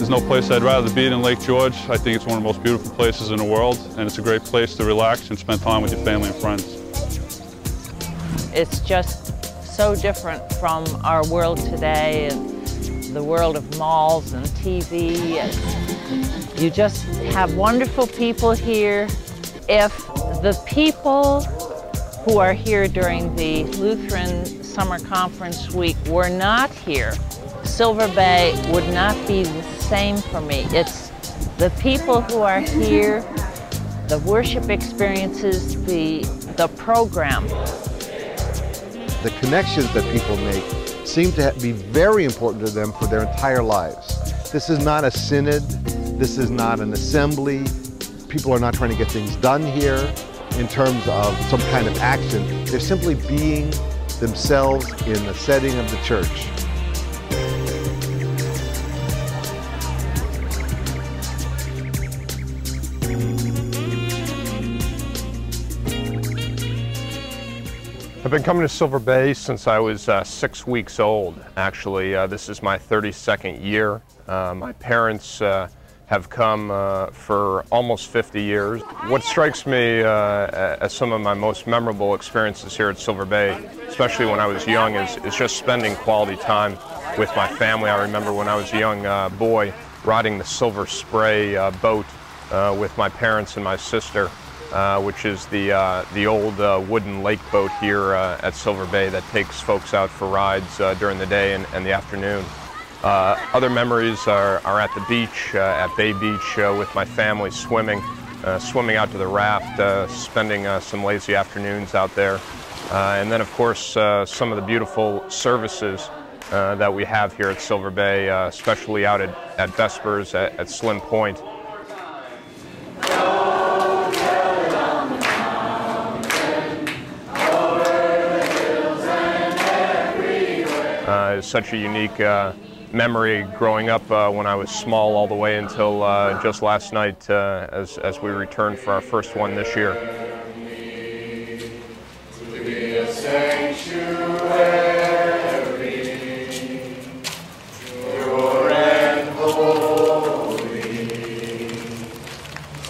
There's no place I'd rather be than Lake George. I think it's one of the most beautiful places in the world, and it's a great place to relax and spend time with your family and friends. It's just so different from our world today, and the world of malls and TV. And you just have wonderful people here. If the people who are here during the Lutheran Summer Conference Week were not here, Silver Bay would not be the same for me. It's the people who are here, the worship experiences, the program. The connections that people make seem to be very important to them for their entire lives. This is not a synod, this is not an assembly. People are not trying to get things done here in terms of some kind of action. They're simply being themselves in the setting of the church. I've been coming to Silver Bay since I was 6 weeks old, actually. This is my 32nd year. My parents have come for almost 50 years. What strikes me as some of my most memorable experiences here at Silver Bay, especially when I was young, is just spending quality time with my family. I remember when I was a young boy riding the Silver Spray boat with my parents and my sister. Which is the old wooden lake boat here at Silver Bay that takes folks out for rides during the day and the afternoon. Other memories are at the beach, at Bay Beach with my family swimming out to the raft, spending some lazy afternoons out there. And then of course some of the beautiful services that we have here at Silver Bay, especially out at Vespers at Slim Point. It's such a unique memory growing up when I was small all the way until just last night as we returned for our first one this year. To be a sanctuary, pure and holy,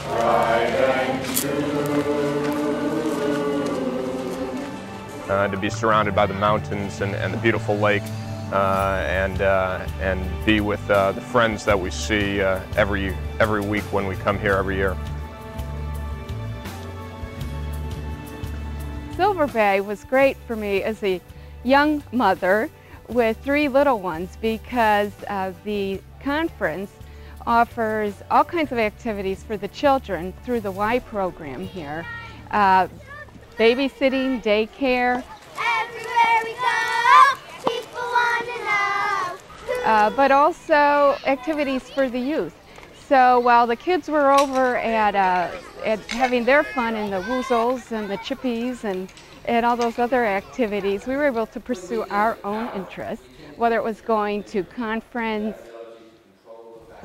tried and true. To be surrounded by the mountains and the beautiful lake. And be with the friends that we see every week when we come here every year. Silver Bay was great for me as a young mother with 3 little ones because the conference offers all kinds of activities for the children through the Y program here. Babysitting, daycare. Everywhere we go, people want to know. But also activities for the youth. So while the kids were over at having their fun in the woozles and the chippies and all those other activities, we were able to pursue our own interests, whether it was going to conference,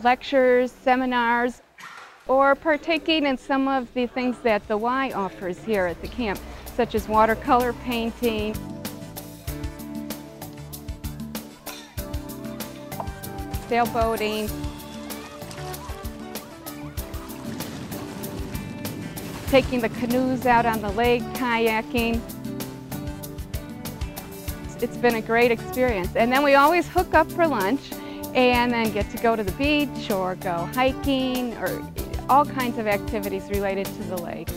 lectures, seminars, or partaking in some of the things that the Y offers here at the camp, such as watercolor painting, sailboating, taking the canoes out on the lake, kayaking. It's been a great experience. And then we always hook up for lunch and then get to go to the beach or go hiking or all kinds of activities related to the lake.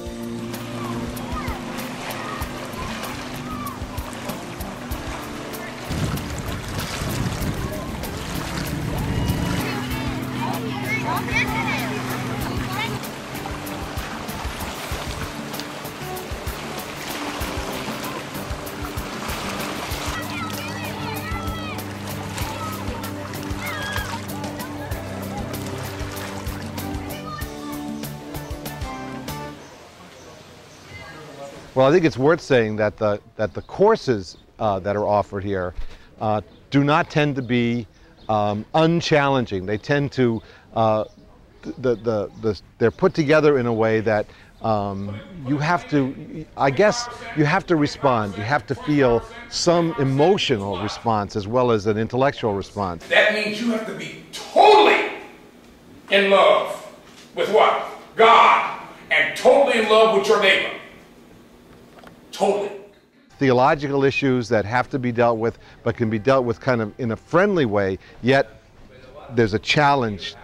Well, I think it's worth saying that the courses that are offered here do not tend to be unchallenging. They tend to they're put together in a way that you have to, I guess, you have to respond. You have to feel some emotional response as well as an intellectual response. That means you have to be totally in love with what? God, and totally in love with your neighbor. Totally. Theological issues that have to be dealt with, but can be dealt with kind of in a friendly way, yet there's a challenge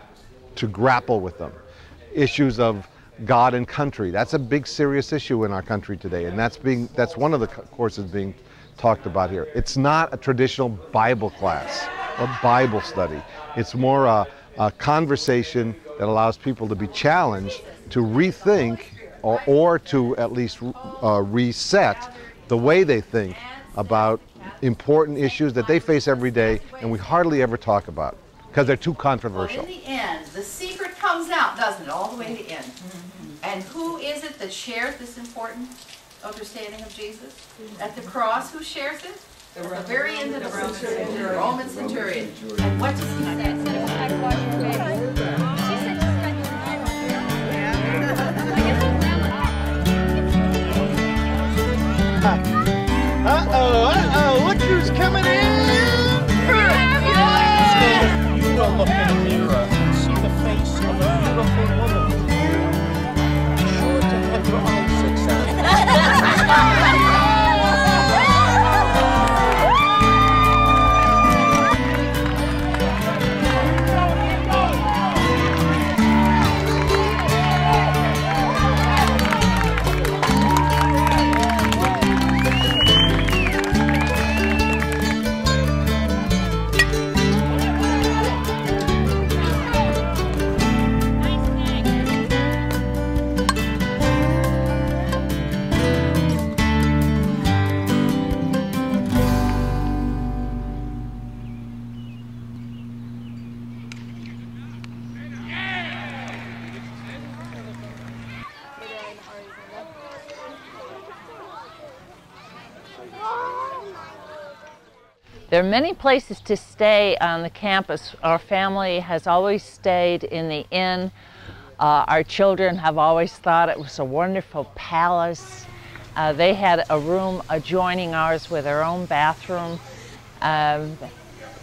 to grapple with them. Issues of God and country, that's a big serious issue in our country today, and that's one of the courses being talked about here. It's not a traditional Bible class or Bible study. It's more a conversation that allows people to be challenged to rethink or to at least reset the way they think about important issues that they face every day and we hardly ever talk about because they're too controversial. Well, in the end, the secret comes out, doesn't it, all the way to the end. And who is it that shares this important understanding of Jesus? At the cross, who shares it? At the very end of the Roman centurion. And what does he say? Uh-oh, look who's coming in! You will look in a mirror and see the face of a beautiful woman. Be sure to have your eyes examined. There are many places to stay on the campus. Our family has always stayed in the inn. Our children have always thought it was a wonderful palace. They had a room adjoining ours with their own bathroom.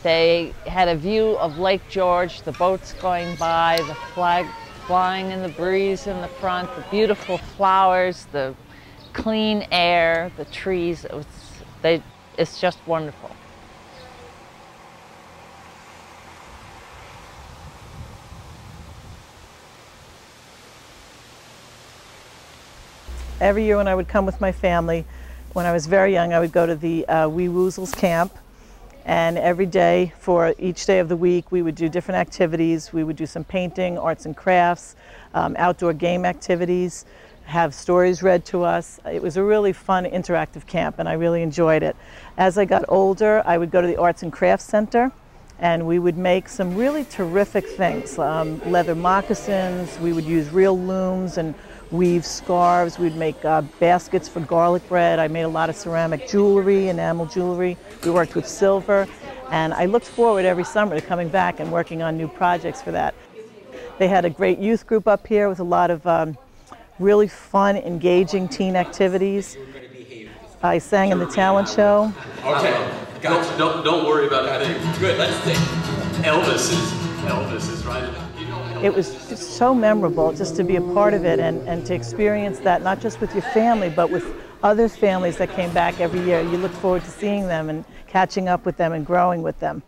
They had a view of Lake George, the boats going by, the flag flying in the breeze in the front, the beautiful flowers, the clean air, the trees. It's just wonderful. Every year when I would come with my family, when I was very young, I would go to the Wee Woozles camp. And every day, for each day of the week, we would do different activities. We would do some painting, arts and crafts, outdoor game activities, have stories read to us. It was a really fun, interactive camp, and I really enjoyed it. As I got older, I would go to the Arts and Crafts Center, and we would make some really terrific things. Leather moccasins, we would use real looms and weave scarves. We'd make baskets for garlic bread. I made a lot of ceramic jewelry, enamel jewelry. We worked with silver, and I looked forward every summer to coming back and working on new projects for that. They had a great youth group up here with a lot of really fun, engaging teen activities. I sang in the talent show. Okay, gotcha. Don't worry about a thing. Good, let's think. Elvis is right. It was just so memorable just to be a part of it and to experience that, not just with your family, but with other families that came back every year. You look forward to seeing them and catching up with them and growing with them.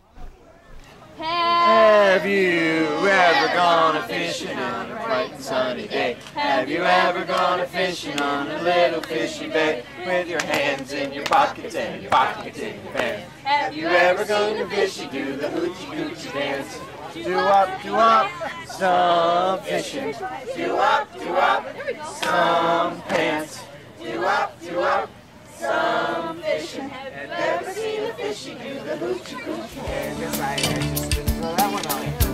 Have you ever gone a fishing on a bright and sunny day? Have you ever gone a fishing on a little fishy bay with your hands in your pockets and your pockets in your pants? Have you ever gone to fishing, do the hoochie coochie dance? Do up, some fishing. Do up, some pants. Do up, some fishing. Have you ever seen a fishy do the hoochie coochie dance? Yes, I have. Just throw that one on.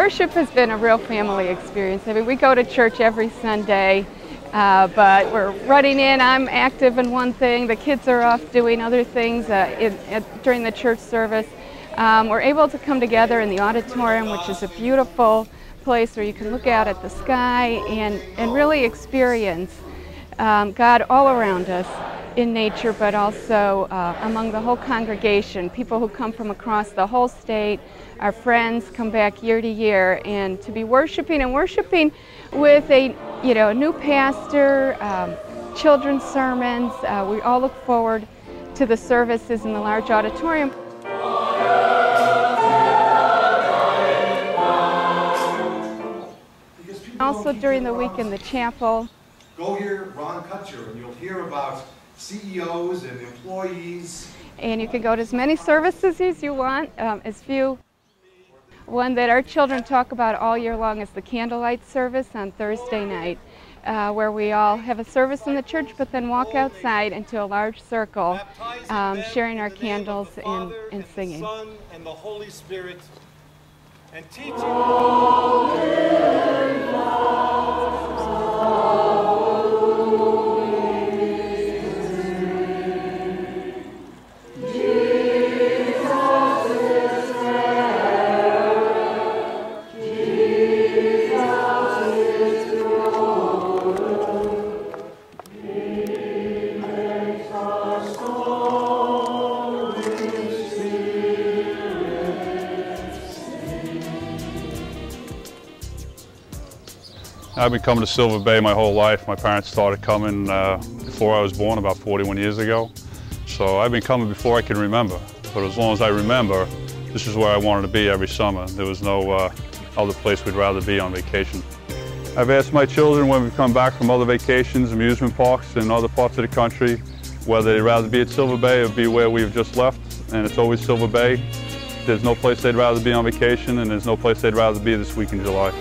worship has been a real family experience. I mean, we go to church every Sunday, but we're running in. I'm active in one thing. The kids are off doing other things during the church service. We're able to come together in the auditorium, which is a beautiful place where you can look out at the sky and really experience God all around us in nature, but also among the whole congregation. People who come from across the whole state, our friends come back year to year, and to be worshiping with a new pastor, children's sermons. We all look forward to the services in the large auditorium. Also during the week in the chapel. Go hear Ron Kutcher and you'll hear about CEOs and employees. And you can go to as many services as you want, as few. One that our children talk about all year long is the candlelight service on Thursday night, where we all have a service in the church but then walk outside into a large circle, sharing our candles and singing. The Son and the Holy Spirit, and teaching. I've been coming to Silver Bay my whole life. My parents started coming before I was born, about 41 years ago. So I've been coming before I can remember. But as long as I remember, this is where I wanted to be every summer. There was no other place we'd rather be on vacation. I've asked my children when we come back from other vacations, amusement parks in other parts of the country, whether they'd rather be at Silver Bay or be where we've just left, and it's always Silver Bay. There's no place they'd rather be on vacation, and there's no place they'd rather be this week in July.